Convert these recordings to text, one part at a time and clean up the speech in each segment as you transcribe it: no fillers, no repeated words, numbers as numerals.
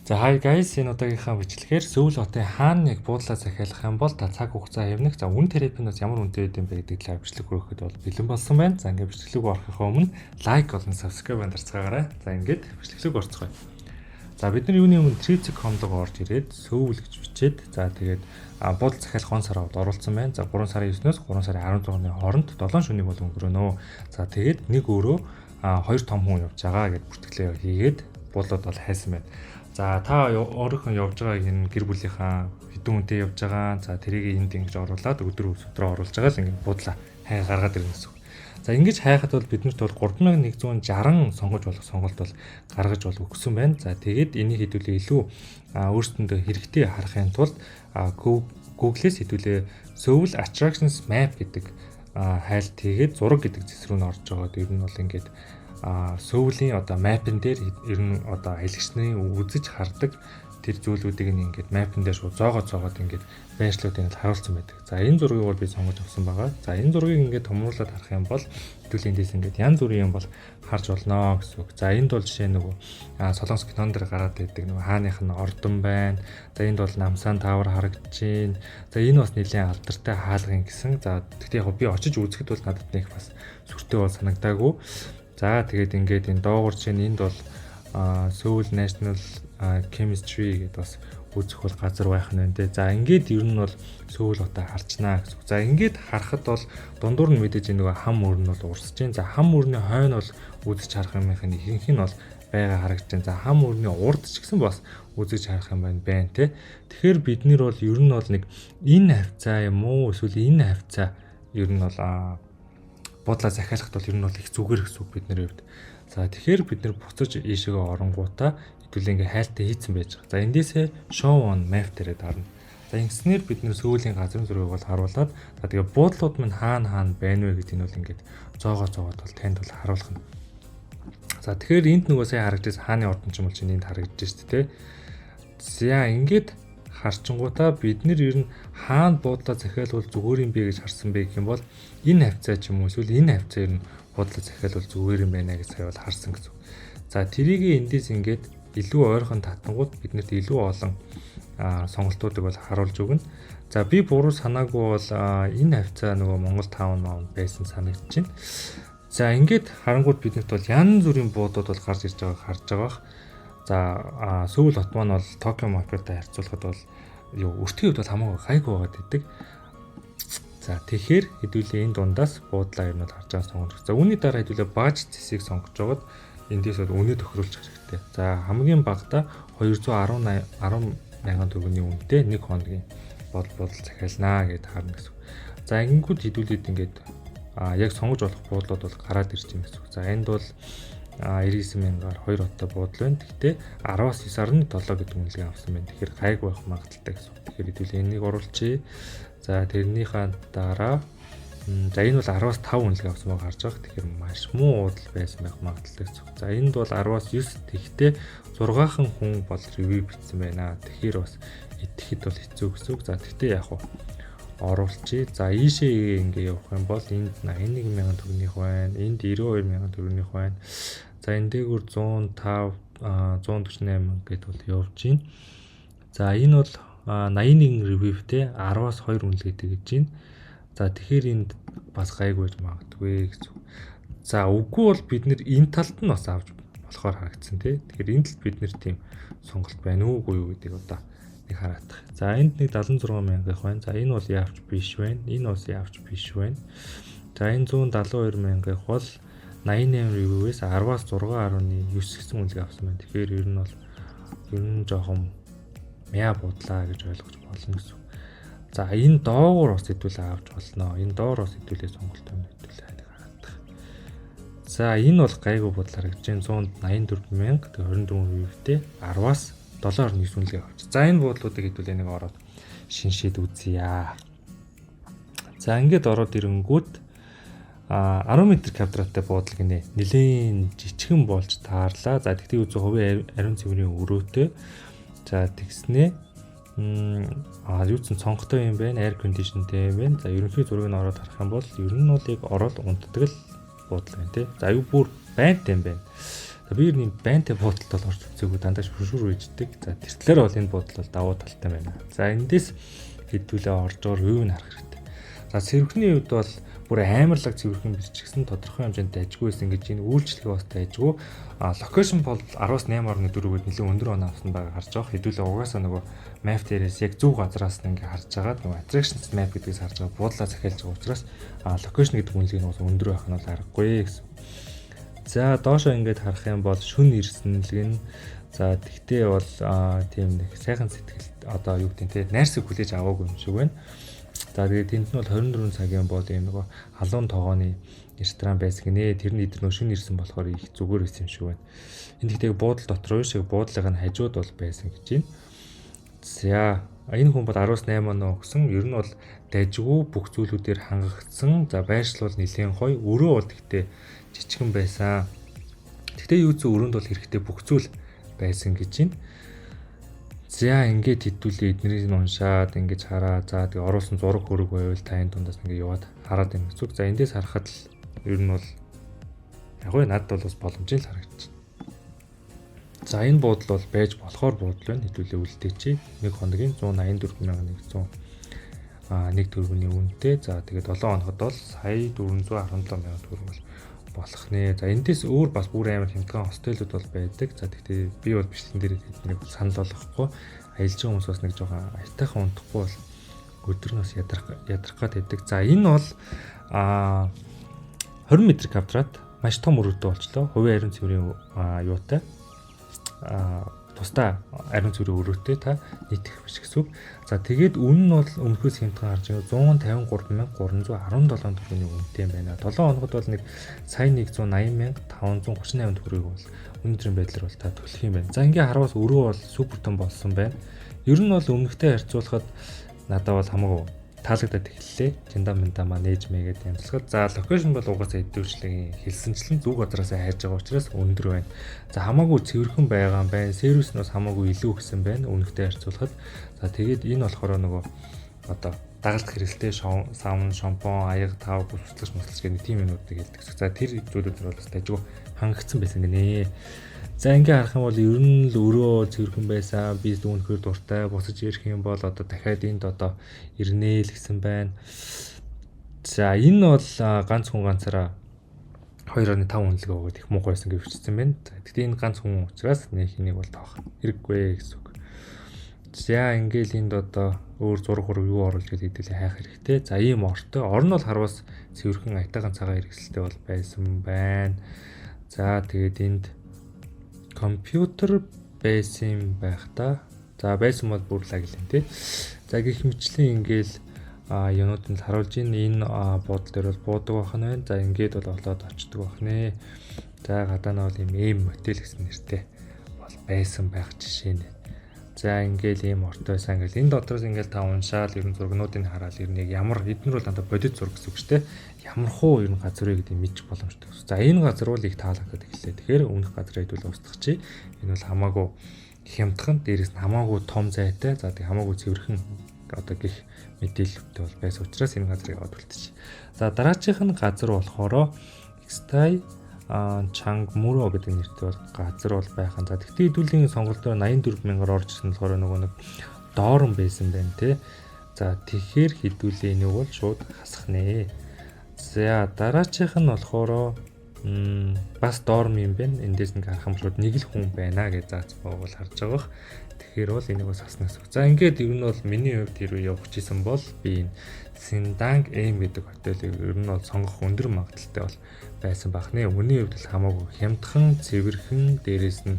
За hi guys, энэ удаагийнхаа бичлэгээр Сөүл хотын хаана яг буудлаа захиалах юм бол та цаг хугацаа явнах. За үн терапиноос ямар үнэтэй байд юм бэ гэдэг талаар бичлэг өргөхөд бол бэлэн болсон байна. За ингээд бичлэг орохын өмнө лайк болон subscribe дарцгаагаарай. За ингээд бичлэг орцгоё. За бид нар юуны өмнө Tricep.com-д орж ирээд Сөүл гэж бичээд за тэгээд буудлаа захиалах он сар оруулсан байна. За 3 сарын 9-өөс 3 сарын 16-ны хооронд 7 шөнийн бол өнгөрөнө. За тэгээд нэг өөрөө 2 том хүн явж байгаа гэд бүртгэлээ хийгээд буудлууд бол хайсан байна. За та өөрийнхөө явж байгааг энэ гэр бүлийнхаа хэдэн хүнтэй явж байгаа. За тэрийг энд ингэж оруулаад өдөр өдрөө оруулж байгаа л ингэ буудлаа хай гаргаад ирнэ гэсэн. За ингэж хайхад бол биднэрт бол 3160 сонгож болох сонголт бол гаргаж бол өгсөн байна. За тэгээд энийг хэдүүлээ илүү өөрсдөндөө хэрэгтэй харахын тулд Google-с хэдүүлээ Seoul Attractions Map гэдэг хайлт хийгээд зураг гэдэг зэс рүү н орж байгаа. Тэр нь бол ингээд Сөүлийн одоо мапн дээр ер нь одоо аялагч нарын үзэж хардаг тэр зүйлүүдийг ингээд мапн дээр шууд зоогоод ингээд байршлуудыг харуулсан байдаг. За энэ зургийг бол би сонгож авсан байгаа. За энэ зургийг ингээд томруулаад харах юм бол хэдүүлэндээс ингээд янз бүрийн юм бол харж болно гэсэн үг. За энд бол жишээ нөгөө Солонгос кинон дээр гараад байдаг нөгөө хааных нь ордон байна. За энд бол Намсан тавар харагдаж байна. За энэ бас нэлээд алдартай хаалгын гэсэн. За тэгтээ яг би очиж үзэхэд бол надад нэг бас сүртэй бол санагдаагүй. За тэгээд ингээд энэ доогуур чинь энд бол Seoul National Chemistry гэдэг бас үзэх бол газар байх нь байна те. За ингээд ер нь бол Seoul хотоо харчнаа гэсэн. За ингээд харахад бол дундуур нь мэдээж нөгөө хам мөр нь бол урсж байна. За хам мөрний хойно бол үзэж харах юмхын ихэнх нь бол байга харагдаж байна. За хам мөрний урд ч гэсэн бас үзэж харах юм байна те. Тэгэхээр бид нар бол ер нь бол нэг энэ хавцаа юм уу эсвэл энэ хавцаа ер нь бол буудлаа захиалахд бол ер нь бол их зүгээр гэсэн үг бидний хувьд. За тэгэхээр бид нэр буцаж ийшээгээ оронгуудаа хэдүүлээ ингээ хайлтаа хийцэн байж байгаа. За эндээсээ show on map дээрээ дарна. За ингэснээр бид нэр Сөүлийн газрын зургийг бол харуулад за тэгээ буудлууд минь хаана байна вэ гэдгийг нь бол ингээд зоогоод бол танд бол харуулах нь. За тэгэхээр энд нөгөө сая харагдаж хааны ордон ч юм бол чинь энд харагдаж шүү дээ. За ингээд харчингуудаа бид нэр ер нь хаана буудлаа захиалвал зүгээр юм бэ гэж харсан бэ гэх юм бол энэ хавцаа ч юм уу эсвэл энэ хавцаа ер нь буудлаа захиалвал зүгээр юм байна гэж сая бол харсан гэсэн. За тэрийг эндээс ингээд илүү ойрхон татангууд биднэрт илүү олон сонголтуудыг бол харуулж өгнө. За би буруу санаагүй бол энэ хавцаа нөгөө Монгол таун байсан санагдаж байна. За ингээд харангууд биднэрт бол янз бүрийн буудууд бол гарч ирж байгааг харж байгаа. За Сөүл хот маань бол Токио Маптай харьцуулахад бол өртгийн хувьд бол хамаагүй гайгүй байгаад идэг. За тэгэхээр хэдүүлээ энэ дундаас буудлаа юм бол харж байгаа сонгож. За үүний дараа хэдүүлээ бааж зэсийг сонгож жагаад эндээс бол үнэ тохируулж хэрэгтэй. За хамгийн багадаа 210 мянган төгрөгийн үнэтэй нэг хоногийн буудлал захиалнаа гэд харна гэсэн. За ингэнгүүт хэдүүлээд ингээд яг сонгож болох буудлууд бол гараад ирж байна гэсэн. За энд бол 99 мянгаар 2 хоттой буудал байна. Гэхдээ 10-аас 9.7 гэдэг үнэлгээ авсан байна. Тэгэхээр гайг байх магадaltaй гэсэн. Тэгэхээр хэдүүл энийг оруулчихъя. За тэрнийхээ дараа за энэ бол 10-аас 5 үнэлгээ авсан байгааг харж байгаа. Тэгэхээр маш муу уудал байсан байх магадaltaй гэсэн. За энд бол 10-аас 9 тэгтээ 6хан хүн бол ревю бичсэн байна. Тэгэхээр бас итгэхэд бол хэцүү гэсэн үг. За тэгтээ яг оруулчихъя. За ийшээ ингээ явах юм бол энд 81 мянган төгрөгийнх байна. Энд 92 мянган төгрөгийнх байна. За энэ дээгүүр 105 148 гэдээ бол явж байна. За энэ бол 81 ревьютэй 10-аас 2 үнэлгээтэй гэж байна. За тэгэхээр энд бас гайгүй байж магадгүй гэсэн. За үгүй бол бид нэр энэ талд нь бас авч болохоор харагдсан тий. Тэгэхээр энэ талд бид нэр тийм сонголт байна уугүй юу гэдгийг одоо нэг хараадах. За энд нэг 76 мянган байна. За энэ бол яавч биш байна. Энэ бас яавч биш байна. За энэ 172 мянган бол 88 ревьюээс 10-аас 6.9 гэсэн үнэлгээ авсан байна. Тэгэхээр ер нь бол ер нь жоохон мяа буудлаа гэж ойлгож болно гэсэн. За энэ доогуур бас хэдүүлээ авч болно. Энэ доор бас хэдүүлээ сонголт байна хэдүүлээ хараадах. За энэ бол гайгүй буудлаар гэж 184 мянга 24 ревьютэй 10-аас 7.9 үнэлгээ авч. За энэ буудлуудыг хэдүүлээ нэг ороод шиншээд үзье. За ингээд ороод ирэнгүүт 10 м квадраттай буудлыг нэлээд жижигхэн болж таарлаа. За тэгтээ үзүү хувийн ариун цэврийн өрөөтэй. За тэгснээ юуцсан цонхтой юм байна, air conditionтэй юм байна. За ерөнхий зургийг нь ороод харах юм бол ер нь бол яг ороод унтдаг л буудал байна тий. За аюу бүр байнтай юм байна. За би энэ байнтай буудалд бол орж үзээгүй дандаа шүршүр үйждэг. За тэр талаар бол энэ буудал бол давуу талтай байна. За эндээс хэдүүлээ орж оор юу н харах хэрэгтэй. За цэвэрхний хувьд бол бүр амарлаг цэвэрхэн бичигсэн тодорхой хэмжээнд дайжгүй байсан гэж энэ үйлчлэгээ бас дайжгүй. Локейшн бол 10-аас 8.4 гээд нэлээд өндөр оноо авсан байгааг харж байгаа. Хэдүүлээ угаасаа нөгөө map дээрээс яг зөв газраас нь ингээ харж байгаа. Нөгөө attractions map гэдгээс харж байгаа. Буудлаа захиалж байгаа учраас локейшн гэдэг үнэлгээ нь өндөр байх нь бол аргагүй гэсэн. За доошоо ингээд харах юм бол шүн ирсэнлэг нь за тэгтээ бол тийм нэг сайхан сэтгэл одоо юу гэдэг нь найрсаг хүлээж аваагүй юм шиг байна. За тэгээд тэнд нь бол 24 цагийн бол юм нөгөө халуун тогооны ресторан байсан гинэ. Тэр нь эдгээр нөө шүн ирсэн болохоор их зүгээр байсан юм шиг байна. Энд тэгтээ буудал дотор биш буудлын хажууд бол байсан гэж байна. За энэ хүн бол 10-8 оноо өгсөн. Ер нь бол дайжгүй бүх зүйлүүдээр хангагдсан. За байршил бол нэлээд гоё. Өрөө бол тэгтээ жижигэн байсан. Тэгтээ юу ч өрөөнд бол хэрэгтэй бүх зүйл байсан гэж байна. За ингээд хэдүүлээ эднэрийг нь уншаад ингэж хараа. За тэгээ оруулсан зураг хөрөг байвал тань дундаас ингээд яваад хараад байна гэсэн үг. За эндээс харахад л ер нь бол яг нь надад бол бас боломжтой л харагдчих. За энэ буудал бол байж болохоор буудал байна. Хэдүүлээ үлдээчээ. Нэг хоногийн 184,100 нэг төгрөгийн үнэтэй. За тэгээд 7 хоногт бол сая 417,000 төгрөг болох нэ. За эндээс өөр бас бүр амар хямдхан хостелүүд бол байдаг. За тэгтээ би бол бичлэгэн дээр тэднийг санал болгохгүй. Аялж байгаа хүмүүс бас нэг жоохон аятайхан унтахгүй бол өдөр нь бас ядрах гад байдаг. За энэ бол 20 м квадрат маш том өрөөтэй болчлоо. Хувийн ариун цэврийн юутай тусдаа ариун цэврийн өрөөтэй та нийтэх биш гэсэн үг. За тэгээд үнэ нь бол өмнөхөөс хямдхан харж байгаа 153,317 төгрөгийн үнэтэй юм байна. 7 хоногт бол нэг сая 180,538 төгрөгийг бол өнөөдрийн байдлаар бол та төлөх юм байна. За ингээ харавас өрөө бол супер том болсон байна. Ер нь бол өмнөхтэй харьцуулахад надад бол хамаагүй таалагдаад эхэллээ. Жиндамда маа нээж мэйгээд янзлахад. За локейшн бол угаасаа хэдвэрчлэн хэлсэнчлэн зүг газараас хайж байгаа учраас өндөр байна. За хамаагүй цэвэрхэн байгаа юм байна. Сервис нь бас хамаагүй илүү гэсэн байна. Өмнөхтэй харьцуулахад. За тэгээд энэ болохоор нөгөө одоо дагалт хэрэгэлтэй савн, шампунь, аяг, тав, бүсэлж гэх тийм юмнуудыг хэлдэг. За тэр зүйлүүд бол бас дайггүй хангагдсан байсан гинэ. За ингээ харах юм бол ер нь л өрөө цэвэрхэн байсан. Би дүүнхээр дуртай. Босож ирэх юм бол одоо дахиад энд одоо ирнэ л гэсэн байна. За энэ бол ганц хүн ганцаараа 2.5 үнэлгээ өгөөд их муу байсан гэж бичсэн байна. Тэгэхдээ энэ ганц хүн учраас нэг энийг бол тоох хэрэггүй гэсэн үг. За ингээл энд одоо өөр зураг хураг юу оруулж гэдэг хэдүүлээ хайх хэрэгтэй. За ийм ортой. Орн нь бол харвас цэвэрхэн аятайхан цагаан хэрэгсэлтэй бол байсан байна. За тэгээд энд компьютер байсан байх та. За байсан бол бүр лаглэн тий. За гэх мэтчлэн ингээл юмнууд нь харуулж энэ буудал дээр бол буудаг байх нь байна. За ингээд бол олоод очдөг байх нэ. За гадаа нь бол ийм мотел гэсэн нэртэй бол байсан байх жишээ нэ. За ингээл ийм ортой байсан. Ингээл энэ дотроос ингээл та уншаал ерөн зургнуудыг хараад ер нь ямар эднэр бол дандаа бодит зураг гэсэн үг шүү дээ. Ямар хуу ер нь газар вэ гэдэг мэдчих боломжтой. За энэ газар бол их таалагдаад эхэллээ. Тэгэхээр өмнөх газраа хэдүүл устгах чи энэ бол хамаагүй хямдхан, дээрээс нь хамаагүй том зайтай. За тэг хамаагүй цэвэрхэн одоо гих мэдээлэлтэй бол байсан учраас энэ газрыг аваад үлдчих. За дараачих нь газар болохоро Xtai Changmuro гэдэг нэртэй бол газар бол байхan. За тэгтээ хэдүүлийн сонголтоор 84,000-аар орж ирсэн болохоор нөгөө нэг доорн байсан байна тий. За тэгэхээр хэдүүлээ энийг бол шууд хасах нэ. За дараачих нь болохоор бас доорн юм байна. Эндээс нэг харах юм шууд нэг л хүн байна гэж заац боогол харж байгаа. Тэгэхээр бол энийг бас хаснаас. За ингээд ер нь бол миний хувьд хэрвээ явах гэсэн бол би энэ Sindang M гэдэг хотелыг ер нь бол сонгох өндөр магадaltaй бол байсан байх нэ. Өмнө үед л хамаагүй хямдхан, цэвэрхэн, дээрээс нь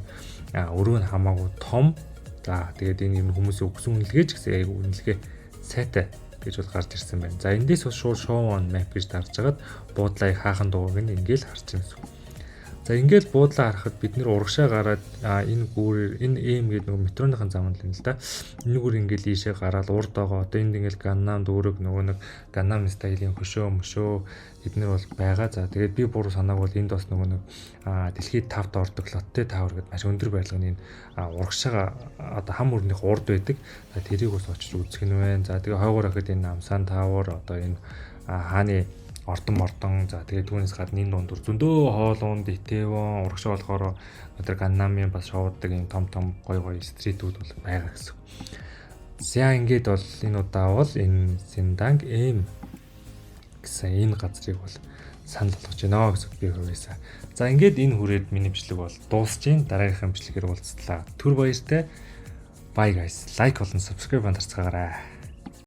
өрөө нь хамаагүй том. За тэгээд энэ юм хүмүүсийн өгсөн үнэлгээ ч гэсэн үнэлгээ сайтай гэж бол гарч ирсэн байна. За эндээс бас шууд show on map гэж дарж хагаад буудлаа хаахан дуугыг ингээл харж байна гэсэн. За ингээл буудлаа харахад бид нэр урагшаа гараад энэ гүүрээр энэ эм гэдэг нөгөө метроныхын зам л юм л да. Энэ гүүр ингээл ийшээ гараад урд байгаа. Одоо энд ингээл Gangnam дүүрэг нөгөө нэг Gangnam стилийн хөшөө эднэр бол байгаа. За тэгээд би буруу санааг бол энд бас нөгөө нэг дэлхийд 5-т ордог Lotte Tower гэдэг маш өндөр байрлалын урагшаага одоо хам өрнөх урд байдаг. За тэрийг бас очиж үзэх нь байна. За тэгээд хойгоор ахад энэ Namsan Tower одоо энэ хааны ордон. За тэгээд түүнээс гадна энэ дундуур зөндөө хоолунд, Итевон, урагш болохоор өдөр Ганнамын бас шоудаг юм том гоё стритүүд бол байгаа гэсэн. За ингээд бол энэ удаа бол энэ Синданг гэсэн энэ газрыг бол санал болгож байна гэсэн би хувьяасаа. За ингээд энэ хүрээд миний бичлэг бол дуусж байна. Дараагийнхаа бичлэгээр уулзлаа. Түр баяртай. Bye guys. Like болон subscribe хандацгаарай.